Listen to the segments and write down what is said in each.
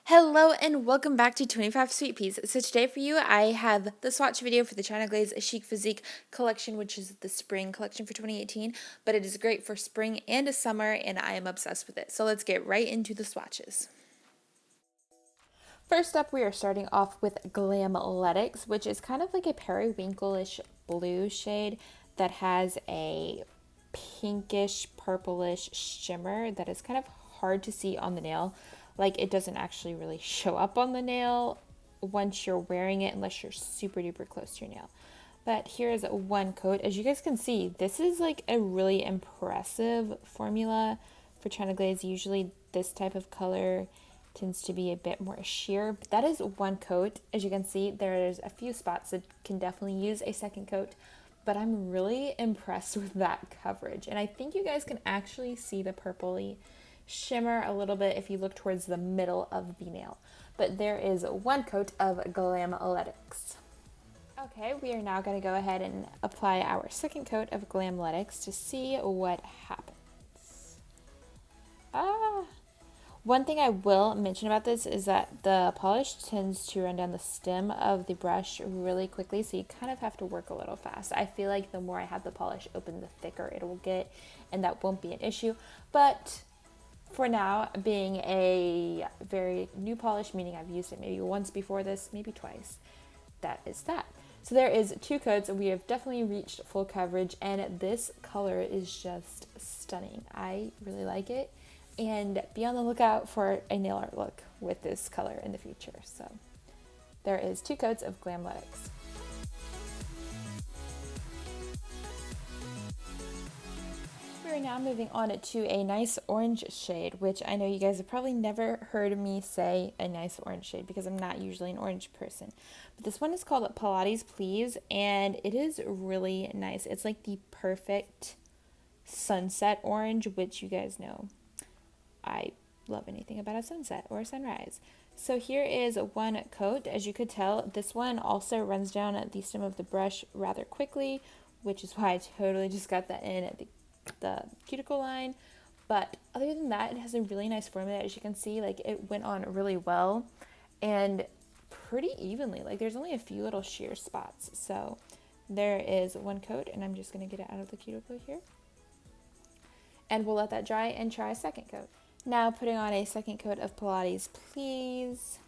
Hello and welcome back to 25 Sweetpeas. So today for you, I have the swatch video for the China Glaze Chic Physique collection, which is the spring collection for 2018, but it is great for spring and summer, and I am obsessed with it. So let's get right into the swatches. First up, we are starting off with Glamletics, which is kind of like a periwinkle-ish blue shade that has a pinkish, purplish shimmer that is kind of hard to see on the nail. Like, it doesn't actually really show up on the nail once you're wearing it unless you're super duper close to your nail. But here's one coat. As you guys can see, this is like a really impressive formula for China Glaze. Usually this type of color tends to be a bit more sheer, but that is one coat. As you can see, there's a few spots that can definitely use a second coat, but I'm really impressed with that coverage. And I think you guys can actually see the purpley shimmer a little bit if you look towards the middle of the nail. But there is one coat of Glamletics. Okay, we are now going to go ahead and apply our second coat of Glamletics to see what happens. One thing I will mention about this is that the polish tends to run down the stem of the brush really quickly, so you kind of have to work a little fast. I feel like the more I have the polish open, the thicker it will get, and that won't be an issue. But for now, being a very new polish, meaning I've used it maybe once before this, maybe twice, that is that. So there is two coats. We have definitely reached full coverage, and this color is just stunning. I really like it, and be on the lookout for a nail art look with this color in the future. So there is two coats of Glamletics. We're now moving on to a nice orange shade, which I know you guys have probably never heard me say a nice orange shade because I'm not usually an orange person. But this one is called Pilates Please, and it is really nice. It's like the perfect sunset orange, which you guys know I love anything about a sunset or a sunrise. So here is one coat. As you could tell, this one also runs down at the stem of the brush rather quickly, which is why I totally just got that in at the cuticle line. But other than that, it has a really nice formula. As you can see, like, it went on really well and pretty evenly. Like, there's only a few little sheer spots. So there is one coat, and I'm just going to get it out of the cuticle here. And we'll let that dry and try a second coat. Now putting on a second coat of Pilates Please.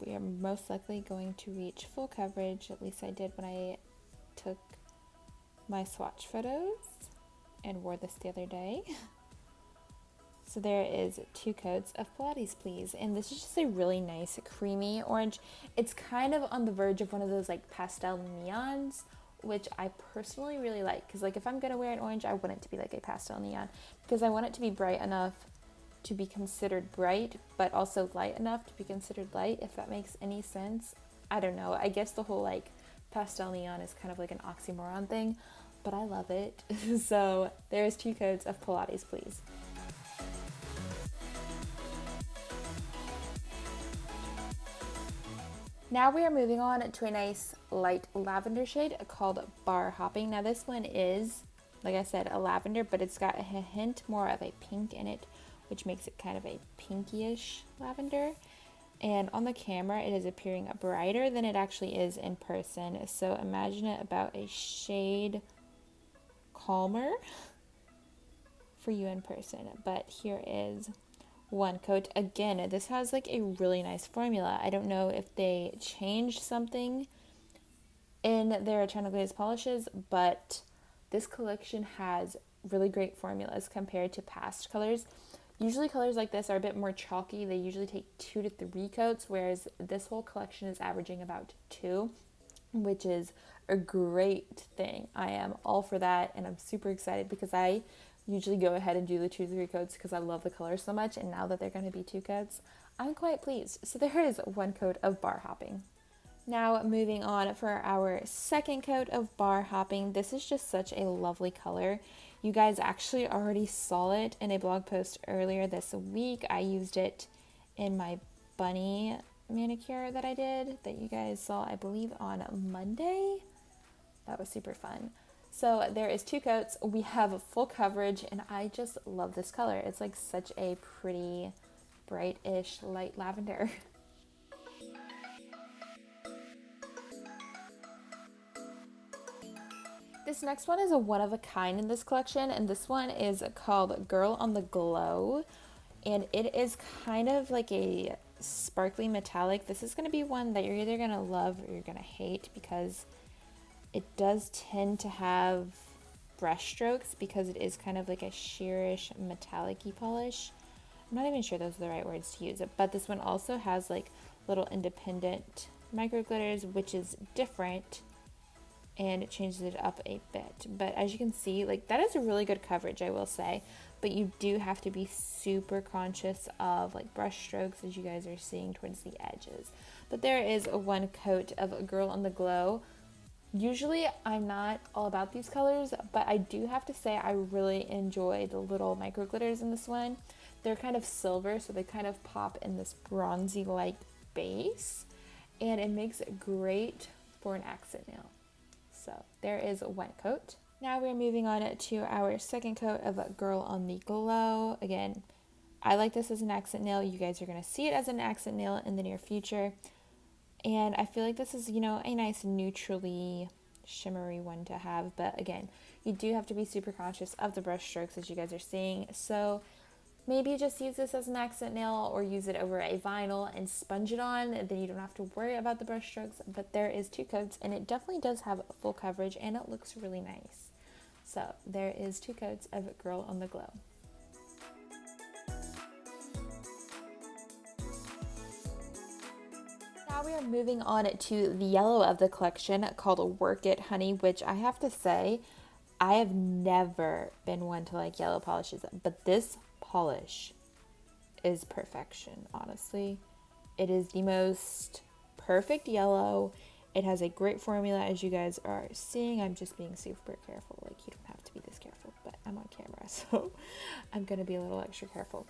We are most likely going to reach full coverage. At least I did when I took my swatch photos and wore this the other day. So there is two coats of Pilates Please, and this is just a really nice creamy orange. It's kind of on the verge of one of those like pastel neons, which I personally really like, because like if I'm gonna wear an orange, I want it to be like a pastel neon, because I want it to be bright enough to be considered bright, but also light enough to be considered light, if that makes any sense. I don't know, I guess the whole like pastel neon is kind of like an oxymoron thing, but I love it. So there's two coats of Pilates Please. Now we are moving on to a nice light lavender shade called Barre Hopping. Now this one is, like I said, a lavender, but it's got a hint more of a pink in it, which makes it kind of a pinkish lavender. And on the camera, it is appearing brighter than it actually is in person. So imagine it about a shade calmer for you in person. But here is one coat. Again, this has like a really nice formula. I don't know if they changed something in their China Glaze polishes, but this collection has really great formulas compared to past colors. Usually colors like this are a bit more chalky. They usually take 2 to 3 coats, whereas this whole collection is averaging about 2, which is a great thing. I am all for that, and I'm super excited because I usually go ahead and do the 2 to 3 coats because I love the color so much, and now that they're going to be 2 coats, I'm quite pleased. So there is one coat of Barre Hopping. Now moving on for our second coat of Barre Hopping. This is just such a lovely color. You guys actually already saw it in a blog post earlier this week. I used it in my bunny manicure that I did that you guys saw, I believe, on Monday. That was super fun. So there is 2 coats. We have full coverage, and I just love this color. It's like such a pretty brightish light lavender. This next one is a one of a kind in this collection, and this one is called Girl on the Glow, and it is kind of like a sparkly metallic. This is going to be one that you're either going to love or you're going to hate, because it does tend to have brush strokes because it is kind of like a sheerish metallic-y polish. I'm not even sure those are the right words to use, but this one also has like little independent micro glitters, which is different, and it changes it up a bit. But as you can see, like, that is a really good coverage, I will say, but you do have to be super conscious of like brush strokes, as you guys are seeing towards the edges. But there is a one coat of Girl on the Glow. Usually I'm not all about these colors, but I do have to say I really enjoy the little micro glitters in this one. They're kind of silver, so they kind of pop in this bronzy light base, and it makes it great for an accent nail. So there is one coat. Now we're moving on to our second coat of Girl on the Glow. Again, I like this as an accent nail. You guys are going to see it as an accent nail in the near future. And I feel like this is, you know, a nice neutrally shimmery one to have. But again, you do have to be super conscious of the brush strokes, as you guys are seeing. So maybe just use this as an accent nail, or use it over a vinyl and sponge it on. Then you don't have to worry about the brush strokes. But there is two coats, and it definitely does have full coverage, and it looks really nice. So there is two coats of Girl on the Glow. Now we are moving on to the yellow of the collection, called Work It Honey, which I have to say, I have never been one to like yellow polishes, but this polish is perfection, honestly. It is the most perfect yellow. It has a great formula, as you guys are seeing. I'm just being super careful. Like, you don't have to be this careful, but I'm on camera, so I'm going to be a little extra careful.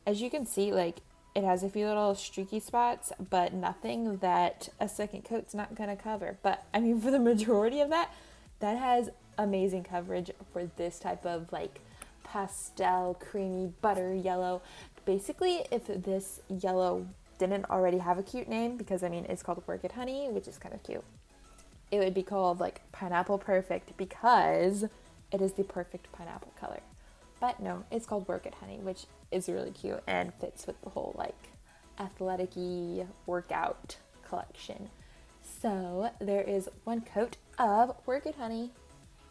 As you can see, like, it has a few little streaky spots, but nothing that a second coat's not going to cover. But, I mean, for the majority of that, that has amazing coverage for this type of, like, pastel, creamy, butter yellow. Basically, if this yellow didn't already have a cute name, because, I mean, it's called Work It Honey, which is kind of cute, it would be called, like, Pineapple Perfect, because it is the perfect pineapple color. But no, it's called Work It Honey, which is really cute and fits with the whole, like, athletic-y workout collection. So there is one coat of Work It Honey.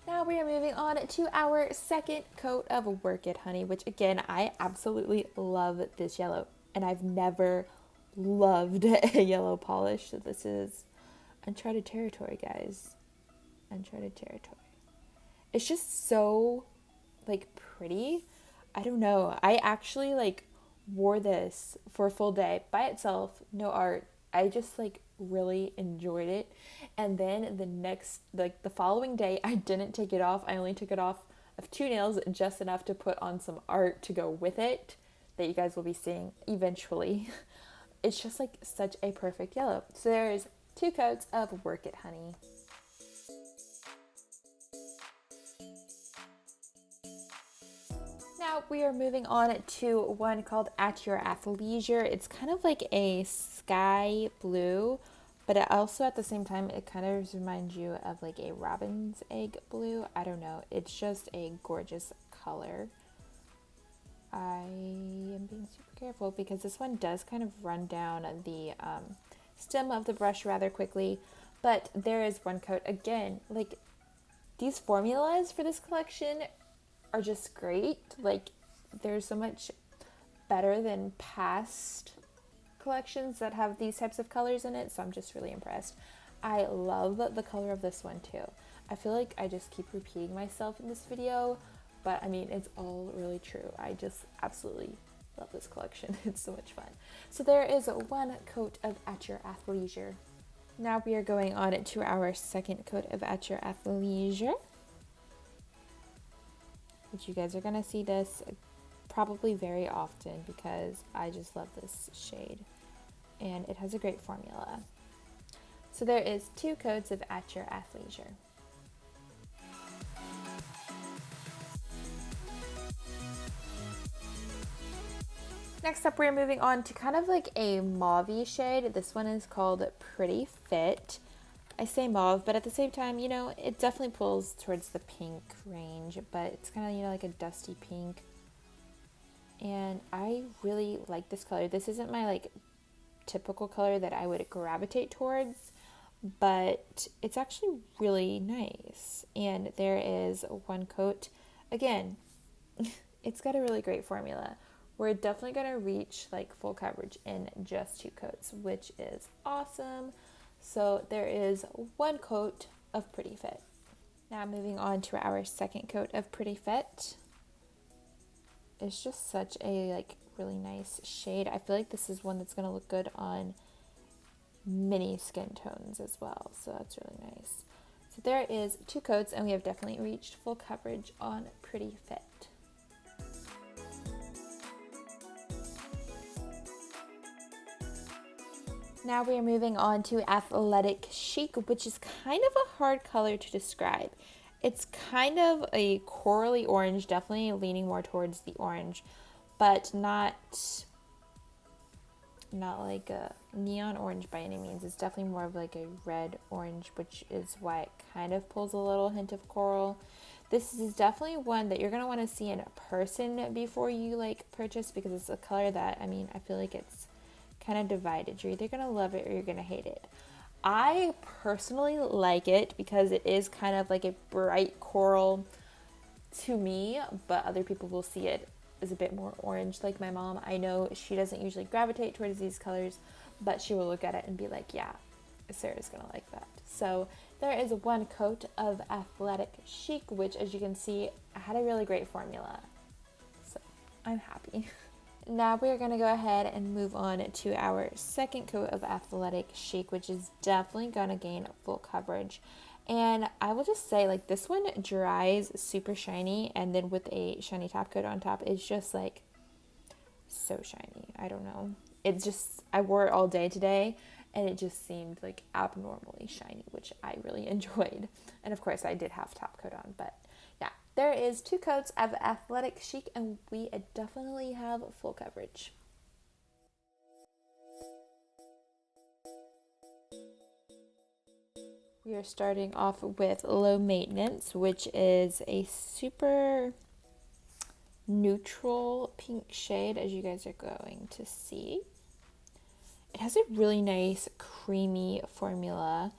Now we are moving on to our second coat of Work It Honey, which, again, I absolutely love this yellow, and I've never loved a yellow polish. So this is uncharted territory, guys. Uncharted territory. It's just so, like, pretty. I don't know. I actually, like, wore this for a full day by itself, no art. I just, like, really enjoyed it. And then the next, like, the following day, I didn't take it off. I only took it off of two nails, just enough to put on some art to go with it that you guys will be seeing eventually. It's just, like, such a perfect yellow. So there's two coats of Work It Honey. Now we are moving on to one called At Your Athleisure. It's kind of like a sky blue, but it also, at the same time, it kind of reminds you of like a robin's egg blue. I don't know. It's just a gorgeous color. I am being super careful because this one does kind of run down the stem of the brush rather quickly, but there is one coat. Again, like, these formulas for this collection are just great. Like, they're so much better than past collections that have these types of colors in it, so I'm just really impressed. I love the color of this one too. I feel like I just keep repeating myself in this video, but I mean, it's all really true. I just absolutely love this collection. It's so much fun. So there is one coat of At Your Athleisure. Now we are going on to our second coat of At Your Athleisure, which you guys are going to see this probably very often because I just love this shade and it has a great formula. So there is two coats of At Your Athleisure. Next up, we're moving on to kind of like a mauve-y shade. This one is called Pretty Fit. I say mauve, but at the same time, you know, it definitely pulls towards the pink range, but it's kind of, you know, like a dusty pink. And I really like this color. This isn't my like typical color that I would gravitate towards, but it's actually really nice. And there is one coat. Again, it's got a really great formula. We're definitely going to reach like full coverage in just 2 coats, which is awesome. So there is one coat of Pretty Fit. Now moving on to our second coat of Pretty Fit. It's just such a like really nice shade. I feel like this is one that's going to look good on many skin tones as well. So that's really nice. So there is 2 coats, and we have definitely reached full coverage on Pretty Fit. Now we are moving on to Athletic Chic, which is kind of a hard color to describe. It's kind of a corally orange, definitely leaning more towards the orange, but not like a neon orange by any means. It's definitely more of like a red orange, which is why it kind of pulls a little hint of coral. This is definitely one that you're going to want to see in person before you like purchase, because it's a color that, I mean, I feel like it's kind of divided. You're either going to love it or you're going to hate it. I personally like it because it is kind of like a bright coral to me, but other people will see it as a bit more orange. Like my mom, I know she doesn't usually gravitate towards these colors, but she will look at it and be like, yeah, Sarah's gonna like that. So there is one coat of Athletic Chic, which as you can see, had a really great formula. So I'm happy. Now we are going to go ahead and move on to our second coat of Athletic Chic, which is definitely going to gain full coverage. And I will just say, like, this one dries super shiny, and then with a shiny top coat on top, it's just like so shiny. I don't know. It's just, I wore it all day today, and it just seemed like abnormally shiny, which I really enjoyed. And of course, I did have top coat on, but yeah, there is 2 coats of Athletic Chic, and we definitely have full coverage. We are starting off with Low Maintenance, which is a super neutral pink shade, as you guys are going to see. It has a really nice creamy formula.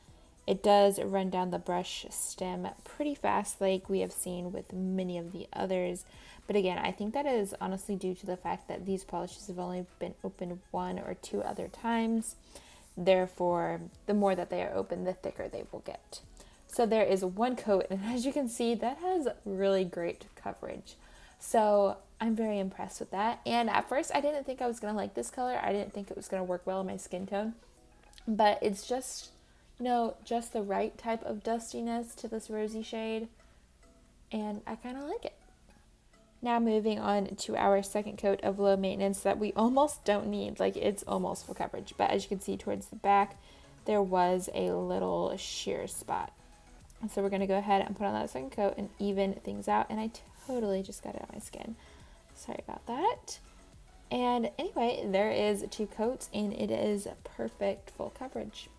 It does run down the brush stem pretty fast, like we have seen with many of the others. But again, I think that is honestly due to the fact that these polishes have only been opened 1 or 2 other times. Therefore, the more that they are open, the thicker they will get. So there is one coat, and as you can see, that has really great coverage. So I'm very impressed with that. And at first, I didn't think I was going to like this color. I didn't think it was going to work well in my skin tone. But it's just, you know, just the right type of dustiness to this rosy shade. And I kind of like it. Now moving on to our second coat of Low Maintenance that we almost don't need. Like, it's almost full coverage. But as you can see towards the back, there was a little sheer spot. And so we're going to go ahead and put on that second coat and even things out. And I totally just got it on my skin. Sorry about that. And anyway, there is 2 coats, and it is perfect full coverage.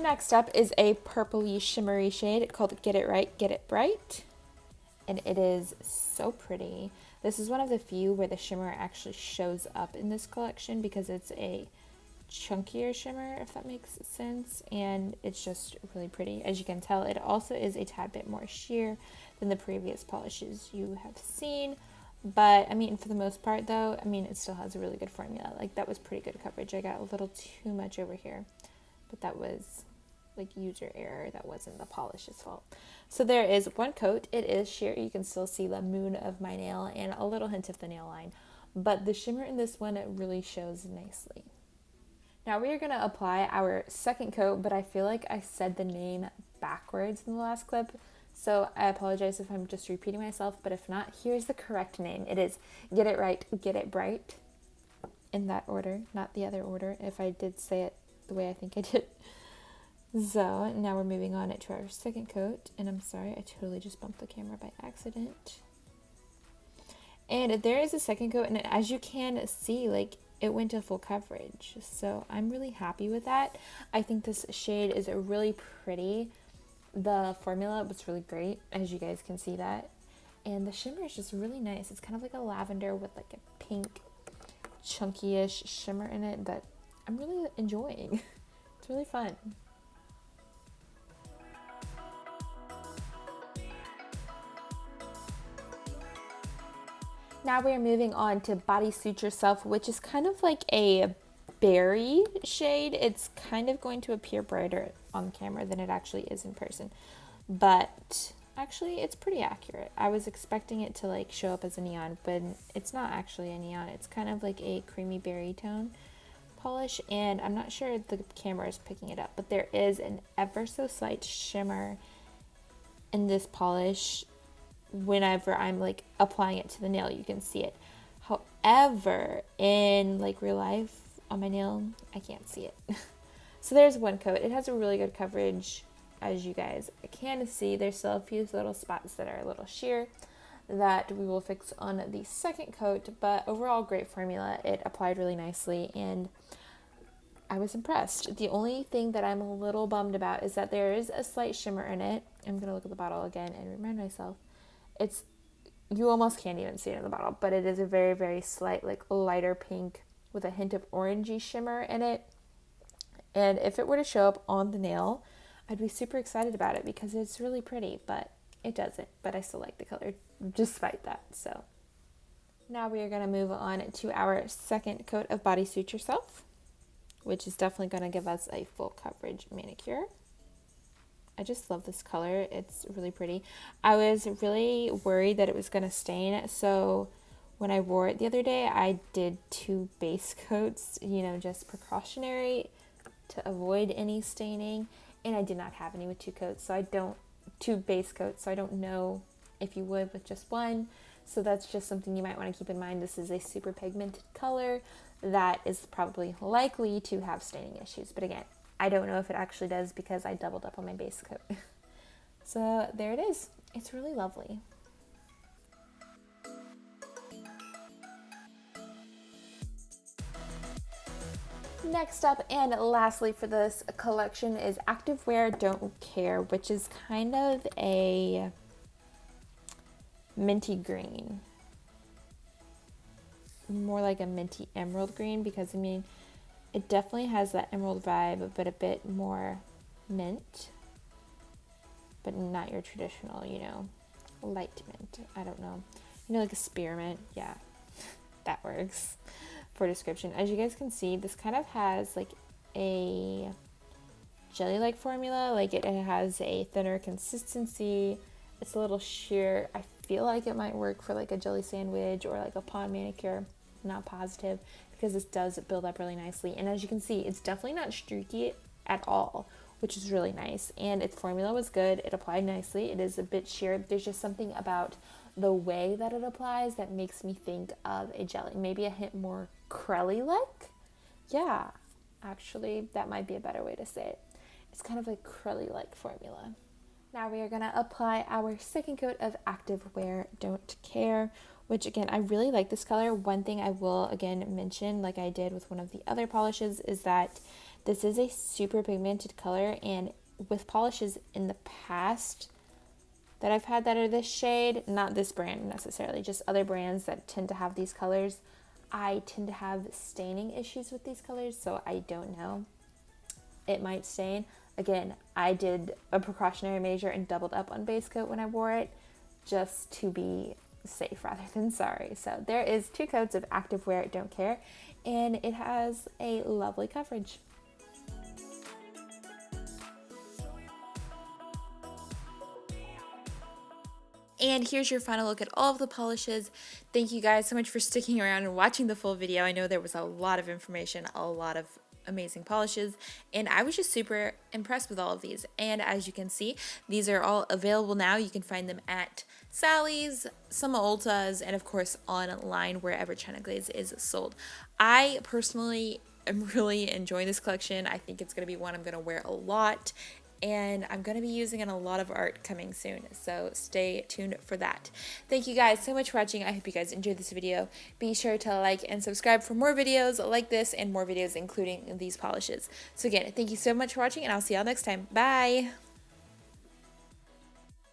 Next up is a purpley shimmery shade called Get It Right, Get It Bright. And it is so pretty. This is one of the few where the shimmer actually shows up in this collection because it's a chunkier shimmer, if that makes sense. And it's just really pretty. As you can tell, it also is a tad bit more sheer than the previous polishes you have seen. But, I mean, for the most part, though, I mean, it still has a really good formula. Like, that was pretty good coverage. I got a little too much over here. But that was like user error. That wasn't the polish's fault. So there is one coat. It is sheer. You can still see the moon of my nail and a little hint of the nail line. But the shimmer in this one, it really shows nicely. Now we are going to apply our second coat, but I feel like I said the name backwards in the last clip. So I apologize if I'm just repeating myself, but if not, here's the correct name. It is Get It Right, Get It Bright. In that order, not the other order, if I did say it the way I think I did. So now we're moving on to our second coat, and I'm sorry, I totally just bumped the camera by accident. And there is a second coat, and as you can see, like, it went to full coverage. So I'm really happy with that. I think this shade is really pretty. The formula was really great, as you guys can see that. And the shimmer is just really nice. It's kind of like a lavender with like a pink, chunky-ish shimmer in it that I'm really enjoying. It's really fun. Now we are moving on to Bodysuit Yourself, which is kind of like a berry shade. It's kind of going to appear brighter on camera than it actually is in person. But actually, it's pretty accurate. I was expecting it to like show up as a neon, but it's not actually a neon. It's kind of like a creamy berry tone polish, and I'm not sure the camera is picking it up, but there is an ever so slight shimmer in this polish. Whenever I'm like applying it to the nail, you can see it. However, in like real life on my nail, I can't see it. So there's one coat. It has a really good coverage. As you guys can see, there's still a few little spots that are a little sheer that we will fix on the second coat, but overall great formula. It applied really nicely and I was impressed. The only thing that I'm a little bummed about is that there is a slight shimmer in it. I'm gonna look at the bottle again and remind myself. You almost can't even see it in the bottle, but it is a very, very slight, like lighter pink with a hint of orangey shimmer in it. And if it were to show up on the nail, I'd be super excited about it because it's really pretty, but it doesn't. But I still like the color despite that. So now we are going to move on to our second coat of Bodysuit Yourself, which is definitely going to give us a full coverage manicure. I just love this color. It's really pretty. I was really worried that it was going to stain, so when I wore it the other day, I did 2 base coats, just precautionary to avoid any staining, and I did not have any with 2 coats, 2 base coats, so I don't know if you would with just one. So that's just something you might want to keep in mind. This is a super pigmented color that is probably likely to have staining issues, but again, I don't know if it actually does because I doubled up on my base coat. So there it is. It's really lovely. Next up and lastly for this collection is Activewear Don't Care, which is kind of a minty green. More like a minty emerald green because, it definitely has that emerald vibe, but a bit more mint, but not your traditional, light mint. I don't know. Like a spearmint. Yeah, that works for description. As you guys can see, this kind of has like a jelly-like formula. Like it has a thinner consistency. It's a little sheer. I feel like it might work for like a jelly sandwich or like a pawn manicure. Not positive because this does build up really nicely, and as you can see, it's definitely not streaky at all, which is really nice. And its formula was good. It applied nicely. It is a bit sheer. There's just something about the way that it applies that makes me think of a jelly, maybe a hint more crelly like. Yeah, actually that might be a better way to say it. It's kind of a crelly like formula. Now we are going to apply our second coat of Activewear Don't Care, which again, I really like this color. One thing I will again mention, like I did with one of the other polishes, is that this is a super pigmented color, and with polishes in the past that I've had that are this shade, not this brand necessarily, just other brands that tend to have these colors, I tend to have staining issues with these colors, so I don't know. It might stain. Again, I did a precautionary measure and doubled up on base coat when I wore it, just to be safe rather than sorry. So there is 2 coats of Activewear Don't Care, and it has a lovely coverage. And here's your final look at all of the polishes. Thank you guys so much for sticking around and watching the full video. I know there was a lot of information, a lot of amazing polishes, and I was just super impressed with all of these. And as you can see, these are all available now. You can find them at Sally's, some Ultas, and of course online wherever China Glaze is sold. I personally I'm really enjoying this collection. I think it's going to be one I'm going to wear a lot, and I'm going to be using in a lot of art coming soon, so stay tuned for that. Thank you guys so much for watching. I hope you guys enjoyed this video. Be sure to like and subscribe for more videos like this and more videos including these polishes. So again, thank you so much for watching, and I'll see y'all next time. Bye!